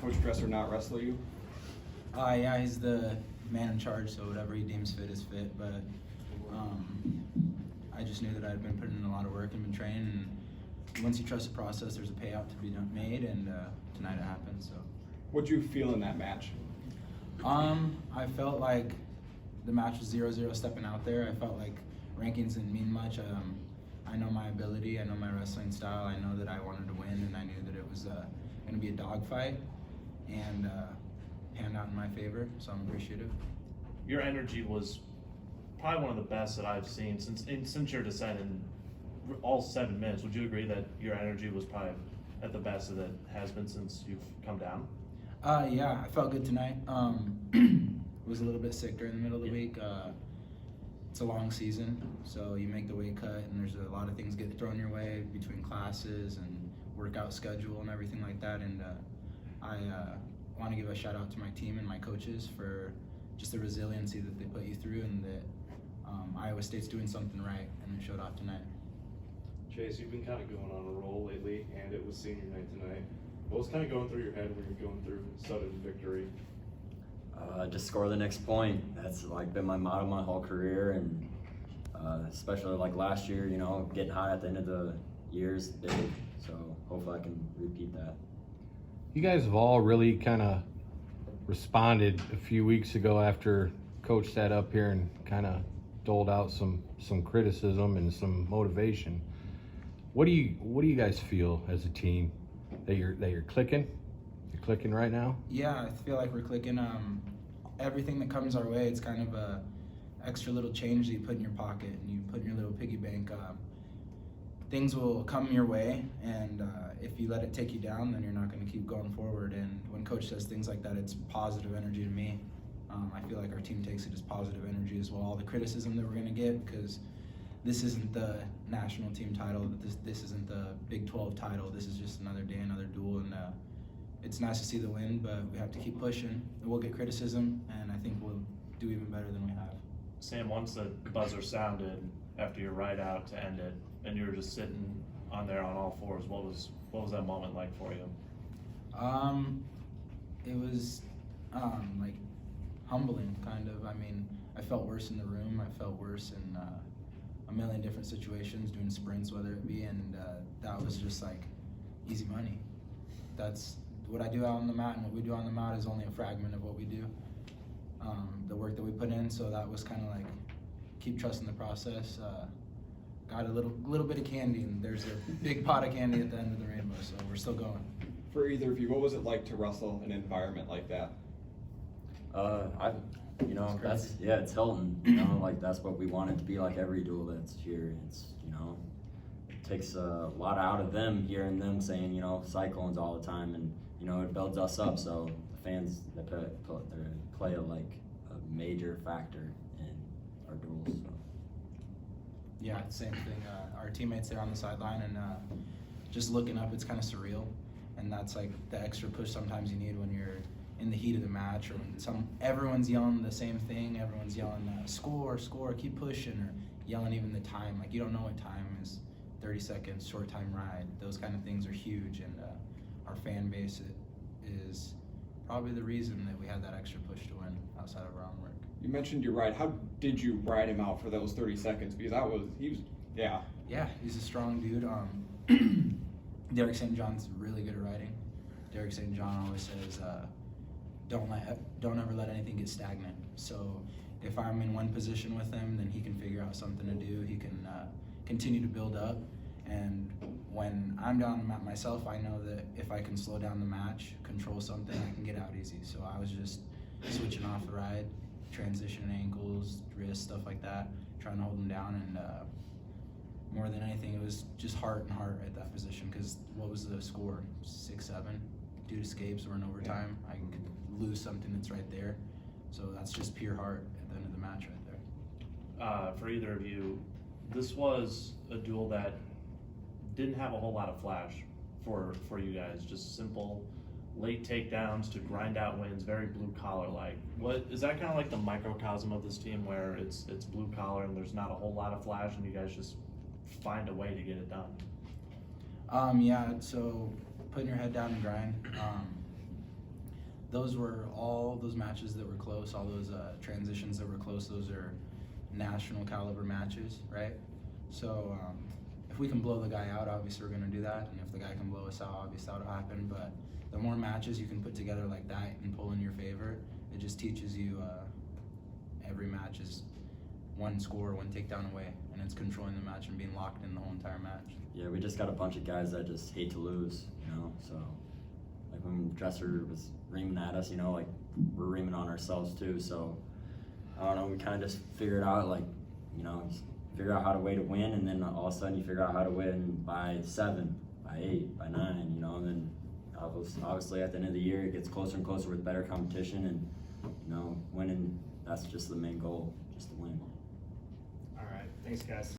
Coach Dresser not wrestle you? Yeah, he's the man in charge, so whatever he deems fit is fit. But I just knew that I'd been putting in a lot of work and been training. And once you trust the process, there's a payout to be made, and tonight it happened. So. What'd you feel in that match? I felt like the match was 0-0 stepping out there. I felt like rankings didn't mean much. I know my ability, I know my wrestling style, I know that I wanted to win, and I knew that it was going to be a dogfight, and panned out in my favor, so I'm appreciative. Your energy was probably one of the best that I've seen since your descent in all 7 minutes. Would you agree that your energy was probably at the best that it has been since you've come down? Yeah, I felt good tonight. Was a little bit sick during the middle of the week. It's a long season, so you make the weight cut, and there's a lot of things get thrown your way between classes and workout schedule and everything like that. And I want to give a shout out to my team and my coaches for just the resiliency that they put you through, and that Iowa State's doing something right, and it showed off tonight. Chase, you've been kind of going on a roll lately, and it was senior night tonight. What was kind of going through your head when you're going through sudden victory? Just score the next point. That's like been my motto my whole career, and especially like last year, you know, getting high at the end of the year is big. So hopefully I can repeat that. You guys have all really kind of responded a few weeks ago after Coach sat up here and kind of doled out some criticism and some motivation. What do you guys feel as a team that you're clicking? You're clicking right now? Yeah, I feel like we're clicking. Everything that comes our way, it's kind of a extra little change that you put in your pocket and you put in your little piggy bank. Things will come your way, and if you let it take you down, then you're not going to keep going forward. And when Coach says things like that, it's positive energy to me. I feel like our team takes it as positive energy as well. All the criticism that we're going to get, because this isn't the national team title, this isn't the Big 12 title. This is just another day, another duel, and it's nice to see the win, but we have to keep pushing. We'll get criticism, and I think we'll do even better than we have. Sam, once the buzzer sounded after your ride out to end it, and you were just sitting on there on all fours, what was that moment like for you? It was like humbling, kind of. I mean, I felt worse in the room. I felt worse in a million different situations, doing sprints, whether it be, and that was just like easy money. That's what I do out on the mat, and what we do on the mat is only a fragment of what we do. The work that we put in, so that was kind of like keep trusting the process. Got a little bit of candy, and there's a big pot of candy at the end of the rainbow, so we're still going. For either of you, what was it like to wrestle in an environment like that? It's Hilton. You know, like that's what we want it to be like every duel that's here. It's, you know, it takes a lot out of them hearing them saying, you know, Cyclones all the time, and you know, it builds us up. So the fans that play a major factor in our duels. So. Yeah, same thing. Our teammates there on the sideline, and just looking up, it's kind of surreal, and that's like the extra push sometimes you need when you're in the heat of the match, or when everyone's yelling the same thing. Everyone's yelling score, keep pushing, or yelling even the time. Like, you don't know what time is. 30 seconds, short time ride. Those kind of things are huge, and our fan base is probably the reason that we had that extra push to win outside of our own work. You mentioned your ride. How did you ride him out for those 30 seconds? Because yeah. Yeah, he's a strong dude. Derek St. John's really good at riding. Derek St. John always says, don't ever let anything get stagnant. So if I'm in one position with him, then he can figure out something to do. He can continue to build up. And when I'm down the mat myself, I know that if I can slow down the match, control something, I can get out easy. So I was just switching off the ride, transitioning ankles, wrists, stuff like that, trying to hold him down. And more than anything, it was just heart and heart at that position, because what was the score? 6-7? 2 escapes, we're in overtime. I can lose something that's right there. So that's just pure heart at the end of the match right there. For either of you, this was a duel that didn't have a whole lot of flash for you guys. Just simple late takedowns to grind out wins, very blue collar like. What is that kind of like the microcosm of this team, where it's blue collar and there's not a whole lot of flash, and you guys just find a way to get it done? Yeah, so putting your head down and grind. those were all those matches that were close, all those transitions that were close. Those are national caliber matches, right? So if we can blow the guy out, obviously we're gonna do that, and if the guy can blow us out, obviously that'll happen. But the more matches you can put together like that and pull in your favor, it just teaches you every match is one score, one takedown away, and it's controlling the match and being locked in the whole entire match. Yeah, we just got a bunch of guys that just hate to lose, you know, so like when Dresser was reaming at us, you know, like we're reaming on ourselves too, so I don't know, we kind of just figured out, like, you know, just figure out how to way to win, and then all of a sudden you figure out how to win by 7, by 8, by 9, you know, and then obviously at the end of the year it gets closer and closer with better competition, and, you know, winning, that's just the main goal, just to win. All right, thanks guys.